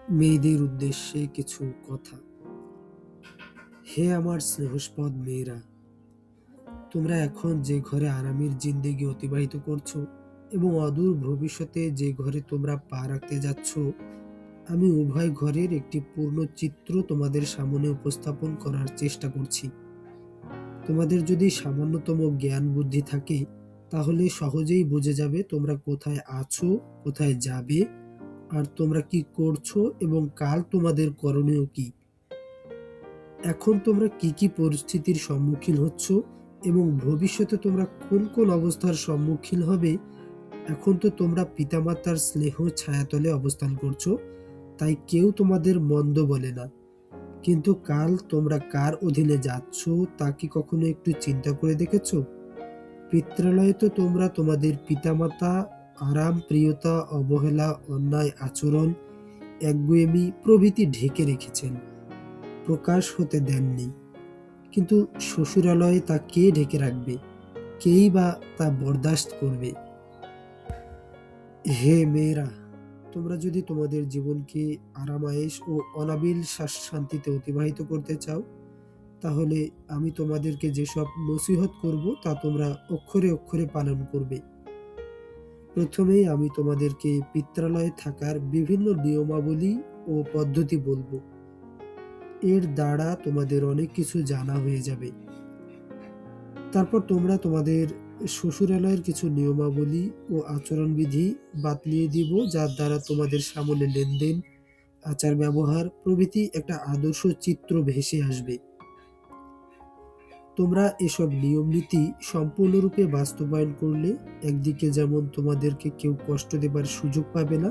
মেয়েদের উদ্দেশ্যে কিছু কথা। হে আমার স্নেহস্পদ মেয়েরা, তোমরা এখন যে ঘরে আরামের জিন্দেগি অতিবাহিত করছো এবং অদূর ভবিষ্যতে যে ঘরে তোমরা পা রাখতে যাচ্ছ, আমি উভয় ঘরের একটি পূর্ণ চিত্র তোমাদের সামনে উপস্থাপন করার চেষ্টা করছি। তোমাদের যদি সামান্যতম জ্ঞান বুদ্ধি থাকে, তাহলে সহজেই বুঝে যাবে তোমরা কোথায় আছো, কোথায় যাবে, আর তোমরা কি করছো এবং কাল তোমাদের করণীয় কি। এখন তোমরা কি কি পরিস্থিতির সম্মুখীন হচ্ছ এবং ভবিষ্যতে তোমরা কোন কোন অবস্থার সম্মুখীন হবে। এখন তো তোমরা পিতামাতার স্নেহ ছায়াতলে অবস্থান করছো, তাই কেউ তোমাদের মন্দ বলে না। কিন্তু কাল তোমরা কার অধীনে যাচ্ছ তা কি কখনো একটু চিন্তা করে দেখেছো? পিত্রালয়ে তো তোমরা তোমাদের পিতামাতা আরাম, প্রিয়তা, অবহেলা, অন্যায় আচরণ, একগুঁয়েমি প্রভৃতি ঢেকে রেখেছেন, প্রকাশ হতে দেননি। কিন্তু শ্বশুরালয়ে তা কে ঢেকে রাখবে? কেই বা তা বরদাস্ত করবে? হে মেয়েরা, তোমরা যদি তোমাদের জীবনকে আরামায়েশ ও অনাবিল শান্তিতে অতিবাহিত করতে চাও, তাহলে আমি তোমাদেরকে যেসব নসিহত করব তা তোমরা অক্ষরে অক্ষরে পালন করবে। প্রথমেই আমি তোমাদেরকে পিত্রালয়ে থাকার বিভিন্ন নিয়মাবলী ও পদ্ধতি বলবো। এর দ্বারা তোমাদের অনেক কিছু জানা হয়ে যাবে। তারপর তোমরা তোমাদের শ্বশুরালয়ের কিছু নিয়মাবলী ও আচরণবিধি বাতলিয়ে দিব, যার দ্বারা তোমাদের সামনে লেনদেন, আচার ব্যবহার প্রভৃতি একটা আদর্শ চিত্র ভেসে আসবে। তোমরা এসব নিয়ম নীতি সম্পূর্ণরূপে বাস্তবায়ন করলে একদিকে যেমন তোমাদেরকে কেউ কষ্ট দেবার সুযোগ পাবে না,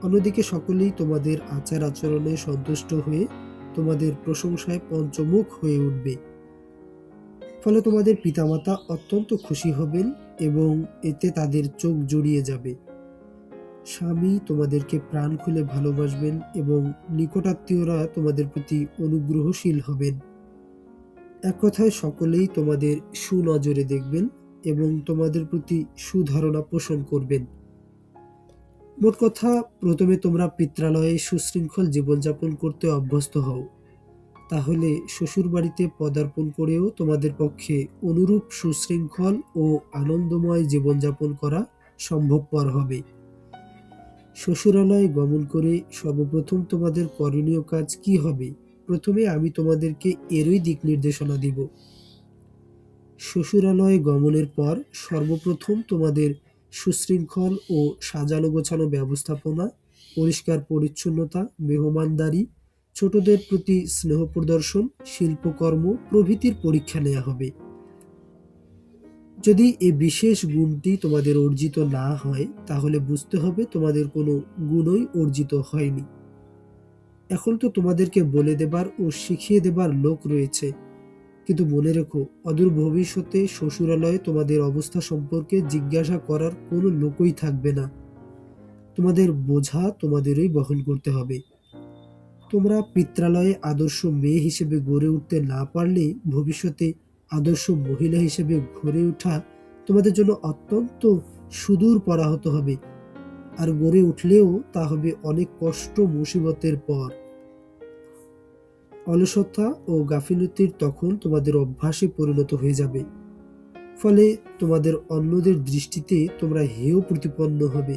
অন্যদিকে সকলেই তোমাদের আচার আচরণে সন্তুষ্ট হয়ে তোমাদের প্রশংসায় পঞ্চমুখ হয়ে উঠবে। ফলে তোমাদের পিতামাতা অত্যন্ত খুশি হবেন এবং এতে তাদের চোখ জুড়িয়ে যাবে। স্বামী তোমাদেরকে প্রাণ খুলে ভালোবাসবেন এবং নিকটাত্মীয়রা তোমাদের প্রতি অনুগ্রহশীল হবেন। এক কথায় সকলেই তোমাদের সুনজরে দেখবেন এবং তোমাদের প্রতি সুধারণা পোষণ করবেন। মোট কথা, প্রথমে তোমরা পিত্রালয়ে সুশৃঙ্খল জীবনযাপন করতে অভ্যস্ত হও, তাহলে শ্বশুরবাড়িতে পদার্পণ করেও তোমাদের পক্ষে অনুরূপ সুশৃঙ্খল ও আনন্দময় জীবনযাপন করা সম্ভবপর হবে। শ্বশুরালয়ে গমন করে সর্বপ্রথম তোমাদের করণীয় কাজ কি হবে, প্রথমে আমি তোমাদেরকে এরই দিক নির্দেশনা দিব। শ্বশুরালয়ে গমনের পর সর্বপ্রথম তোমাদের সুশৃঙ্খল ও সাজানো গোছানো ব্যবস্থাপনা, পরিষ্কার পরিচ্ছন্নতা, মেহমানদারি, ছোটদের প্রতি স্নেহ প্রদর্শন, শিল্পকর্ম প্রভৃতির পরীক্ষা নেওয়া হবে। যদি এ বিশেষ গুণটি তোমাদের অর্জিত না হয়, তাহলে বুঝতে হবে তোমাদের কোনো গুণই অর্জিত হয়নি। এখন তো তোমাদেরকে বলে দেবার ও শিখিয়ে দেবার লোক রয়েছে, কিন্তু মনে রেখো, অদূর ভবিষ্যতে শ্বশুরালয়ে তোমাদের অবস্থা সম্পর্কে জিজ্ঞাসা করার কোনো লোকই থাকবে না। তোমাদের বোঝা তোমাদেরই বহন করতে হবে। তোমরা পিত্রালয়ে আদর্শ মেয়ে হিসেবে গড়ে উঠতে না পারলে ভবিষ্যতে আদর্শ মহিলা হিসেবে গড়ে ওঠা তোমাদের জন্য অত্যন্ত সুদূর পরাহত হবে, আর গড়ে উঠলেও তা হবে অনেক কষ্ট মুসিবতের পর। অলসতা ও গাফিলতির তখন তোমাদের অভ্যাসে পরিণত হয়ে যাবে, ফলে তোমাদের অন্যদের দৃষ্টিতে তোমরা হেয় প্রতিপন্ন হবে।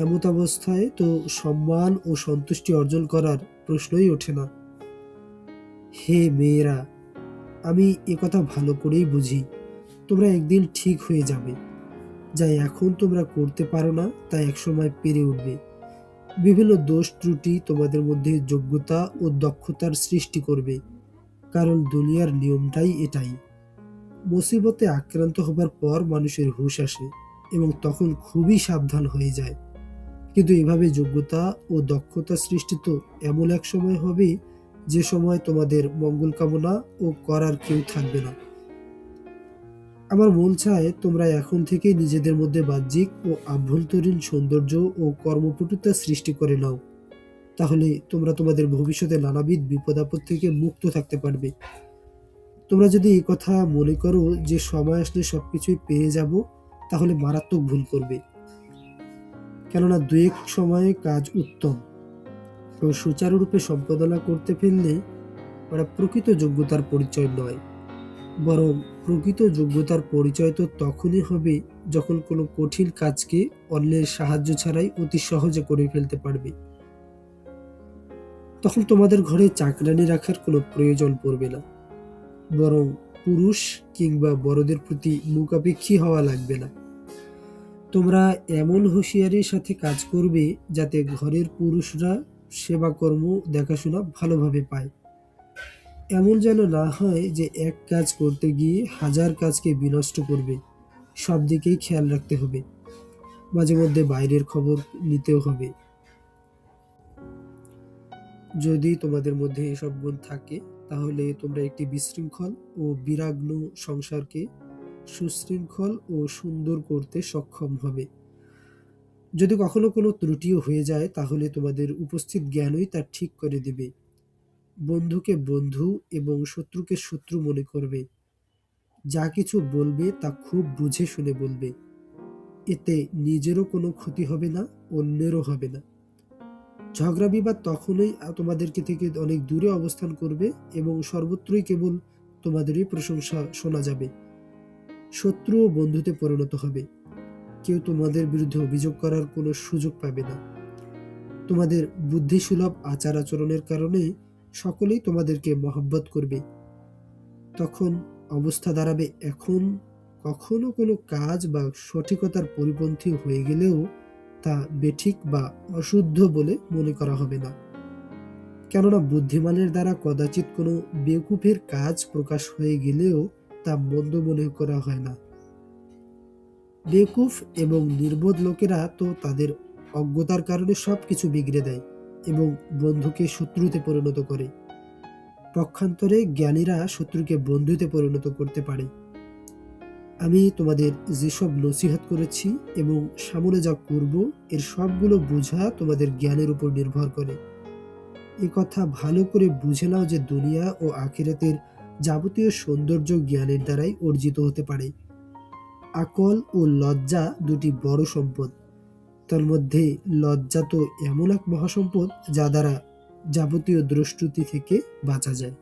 এমতাবস্থায় তো সম্মান ও সন্তুষ্টি অর্জন করার প্রশ্নই ওঠে না। হে মেয়েরা, আমি একথা ভালো করেই বুঝি। তোমরা একদিন ঠিক হয়ে যাবে। যা এখন তোমরা করতে পারো না তা একসময় পেরে উঠবে। বিভিন্ন দোষ ত্রুটি তোমাদের মধ্যে যোগ্যতা ও দক্ষতার সৃষ্টি করবে, কারণ দুনিয়ার নিয়মটাই এটাই। মুসিবতে আক্রান্ত হবার পর মানুষের হুঁশ আসে এবং তখন খুবই সাবধান হয়ে যায়। কিন্তু এভাবে যোগ্যতা ও দক্ষতা সৃষ্টি তো এমন এক সময় হবে, যে সময় তোমাদের মঙ্গল কামনা ও করার কেউ থাকবে না। আমার মন চায় তোমরা এখন থেকে নিজেদের মধ্যে বাহ্যিক ও আভ্যন্তরীণ সৌন্দর্য ও কর্মপটুতা সৃষ্টি করে নাও, তাহলে তোমরা তোমাদের ভবিষ্যতে নানাবিধ বিপদ আপদ থেকে মুক্ত থাকতে পারবে। তোমরা যদি এই কথা মনে করো যে সময় আসলে সবকিছুই পেয়ে যাব, তাহলে মারাত্মক ভুল করবে। কেননা দু এক সময়ে কাজ উত্তম, তো সুচারুরূপে সম্পাদনা করতে ফেললে ওরা প্রকৃত যোগ্যতার পরিচয় নয়, বরং প্রকৃত যোগ্যতার পরিচয় তো তখনই হবে যখন কোনো কঠিন কাজকে অন্যের সাহায্য ছাড়াই অতি সহজে করে ফেলতে পারবে। তখন তোমাদের ঘরে চাকরানি রাখার কোনো প্রয়োজন পড়বে না, বরং পুরুষ কিংবা বড়দের প্রতি মুখাপেক্ষী হওয়া লাগবে না। তোমরা এমন হুঁশিয়ারির সাথে কাজ করবে যাতে ঘরের পুরুষরা সেবাকর্ম দেখাশোনা ভালোভাবে পায়। এমন যেন না হয় যে এক কাজ করতে গিয়ে হাজার কাজকে বিনষ্ট করবে। সব দিকেই খেয়াল রাখতে হবে, মাঝে মধ্যে বাইরের খবর নিতেও হবে। যদি তোমাদের মধ্যে এসব গুণ থাকে তাহলে তোমরা একটি বিশৃঙ্খল ও বিরাগ্ন সংসারকে সুশৃঙ্খল ও সুন্দর করতে সক্ষম হবে। যদি কখনো কোনো ত্রুটিও হয়ে যায় তাহলে তোমাদের উপস্থিত জ্ঞানই তা ঠিক করে দেবে। বন্ধুকে বন্ধু এবং শত্রুকে শত্রু মনে করবে। যা কিছু বলবে তা খুব বুঝে শুনে বলবে। এতে নিজেরও কোনো ক্ষতি হবে না, অন্যেরও হবে না। ঝগড়া বিবাদ তখনই তোমাদেরকে থেকে অনেক দূরে অবস্থান করবে এবং সর্বত্রই কেবল তোমাদেরই প্রশংসা শোনা যাবে। শত্রু ও বন্ধুতে পরিণত হবে। কেউ তোমাদের বিরুদ্ধে অভিযোগ করার কোনো সুযোগ পাবে না। তোমাদের বুদ্ধিসুলভ আচার আচরণের কারণে সকলেই তোমাদেরকে মহব্বত করবে। তখন অবস্থা দাঁড়াবে, এখন কখনো কোনো কাজ বা সঠিকতার পরিপন্থী হয়ে গেলেও তা বেঠিক বা অশুদ্ধ বলে মনে করা হবে না। কেননা বুদ্ধিমানের দ্বারা কদাচিৎ কোনো বেকুফের কাজ প্রকাশ হয়ে গেলেও তা মন্দ মনে করা হয় না। বেকুফ এবং নির্বোধ লোকেরা তো তাদের অজ্ঞতার কারণে সবকিছু বিগড়ে দেয় এবং বন্ধুকে শত্রুতে পরিণত করে। পক্ষান্তরে জ্ঞানীরা শত্রুকে বন্ধুতে পরিণত করতে পারে। আমি তোমাদের যেসব নসিহত করেছি এবং সামনে যা করব এর সবগুলো বোঝা তোমাদের জ্ঞানের উপর নির্ভর করে। এ কথা ভালো করে বুঝে নাও যে দুনিয়া ও আখিরাতের যাবতীয় সৌন্দর্য জ্ঞানের দ্বারাই অর্জিত হতে পারে। আকল ও লজ্জা দুটি বড় সম্পদ। তার মধ্যে লজ্জা তো এমন এক মহাসম্পদ যা দ্বারা যাবতীয় দ্রষ্টুতি থেকে বাঁচা যায়।